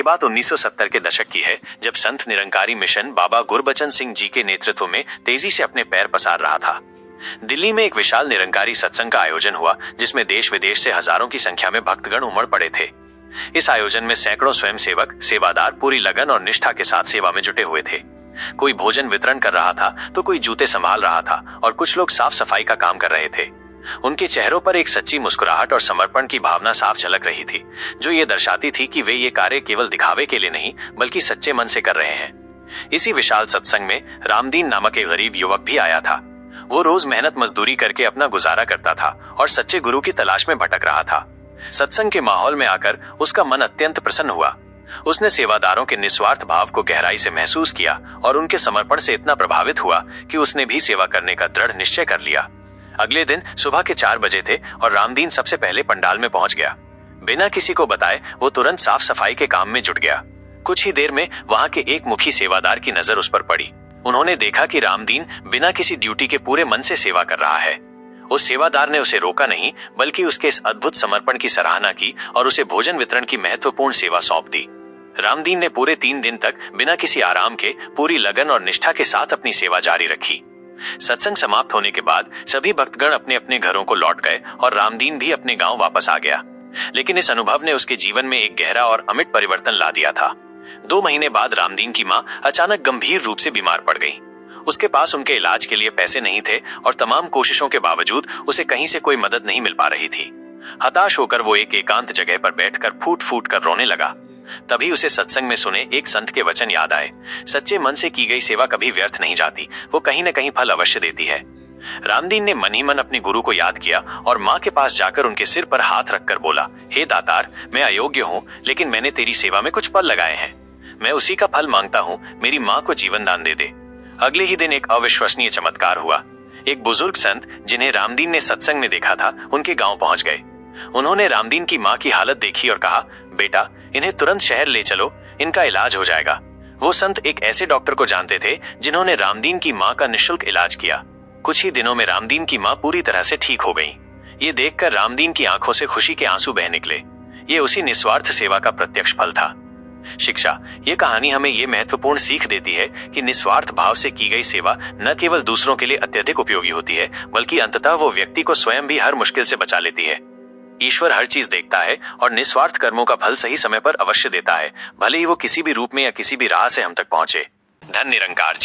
बात 1970 के दशक की है, जब संत निरंकारी मिशन बाबा गुरबचन सिंह जी के नेतृत्व में तेजी से अपने पैर पसार रहा था। दिल्ली में एक विशाल निरंकारी सत्संग का आयोजन हुआ, जिसमें देश विदेश से हजारों की संख्या में भक्तगण उमड़ पड़े थे। इस आयोजन में सैकड़ों स्वयंसेवक सेवादार पूरी लगन और निष्ठा के साथ सेवा में जुटे हुए थे। कोई भोजन वितरण कर रहा था, तो कोई जूते संभाल रहा था और कुछ लोग साफ सफाई का काम कर रहे थे। उनके चेहरों पर एक सच्ची मुस्कुराहट और समर्पण की भावना साफ झलक रही थी, जो ये दर्शाती थी कि वे ये कार्य केवल दिखावे के लिए नहीं, बल्कि सच्चे मन से कर रहे हैं। इसी विशाल सत्संग में रामदीन नामक एक गरीब युवक भी आया था। वो रोज मेहनत मजदूरी करके अपना गुजारा करता था और सच्चे गुरु की तलाश में भटक रहा था। सत्संग के माहौल में आकर उसका मन अत्यंत प्रसन्न हुआ। उसने सेवादारों के निस्वार्थ भाव को गहराई से महसूस किया और उनके समर्पण से इतना प्रभावित हुआ कि उसने भी सेवा करने का दृढ़ निश्चय कर लिया। अगले दिन सुबह के 4 बजे थे और रामदीन सबसे पहले पंडाल में पहुंच गया। बिना किसी को बताए वो तुरंत साफ सफाई के काम में जुट गया। कुछ ही देर में वहां के एक मुखी सेवादार की नजर उस पर पड़ी। उन्होंने देखा कि रामदीन बिना किसी ड्यूटी के पूरे मन से सेवा कर रहा है। उस सेवादार ने उसे रोका नहीं, बल्कि उसके इस अद्भुत समर्पण की सराहना की और उसे भोजन वितरण की महत्वपूर्ण सेवा सौंप दी। रामदीन ने पूरे 3 दिन तक बिना किसी आराम के पूरी लगन और निष्ठा के साथ अपनी सेवा जारी रखी। सत्संग समाप्त होने के बाद सभी भक्तगण अपने अपने घरों को लौट गए और रामदीन भी अपने गांव वापस आ गया। लेकिन इस अनुभव ने उसके जीवन में एक गहरा और अमिट परिवर्तन ला दिया था। 2 महीने बाद रामदीन की मां अचानक गंभीर रूप से बीमार पड़ गई। उसके पास उनके इलाज के लिए पैसे नहीं थे और तमाम कोशिशों के बावजूद उसे कहीं से कोई मदद नहीं मिल पा रही थी। हताश होकर वो एक एकांत जगह पर बैठकर फूट फूट कर रोने लगा। तभी उसे सत्संग में सुने एक संत के वचन याद आए, सच्चे मन से की गई सेवा कभी व्यर्थ नहीं जाती, वो कहीं न कहीं फल अवश्य देती है। रामदीन ने मन ही मन अपने गुरु को याद किया और माँ के पास जाकर उनके सिर पर हाथ रखकर बोला, हे दातार, मैं अयोग्य हूँ, लेकिन मैंने तेरी सेवा में कुछ पल लगाए हैं। मैं उसी का फल मांगता हूँ, मेरी माँ को जीवन दान दे दे। अगले ही दिन एक अविश्वसनीय चमत्कार हुआ। एक बुजुर्ग संत, जिन्हें रामदीन ने सत्संग में देखा था, उनके गांव पहुंच गए। उन्होंने रामदीन की माँ की हालत देखी और कहा, बेटा, इन्हें तुरंत शहर ले चलो, इनका इलाज हो जाएगा। वो संत एक ऐसे डॉक्टर को जानते थे जिन्होंने रामदीन की माँ का निःशुल्क इलाज किया। कुछ ही दिनों में रामदीन की माँ पूरी तरह से ठीक हो गई। ये देखकर रामदीन की आंखों से खुशी के आंसू बह निकले। ये उसी निस्वार्थ सेवा का प्रत्यक्ष फल था। शिक्षा, ये कहानी हमें ये महत्वपूर्ण सीख देती है कि निस्वार्थ भाव से की गई सेवा न केवल दूसरों के लिए अत्यधिक उपयोगी होती है, बल्कि अंततः वो व्यक्ति को स्वयं भी हर मुश्किल से बचा लेती है। ईश्वर हर चीज देखता है और निस्वार्थ कर्मों का फल सही समय पर अवश्य देता है, भले ही वो किसी भी रूप में या किसी भी राह से हम तक पहुंचे। धन निरंकार जी।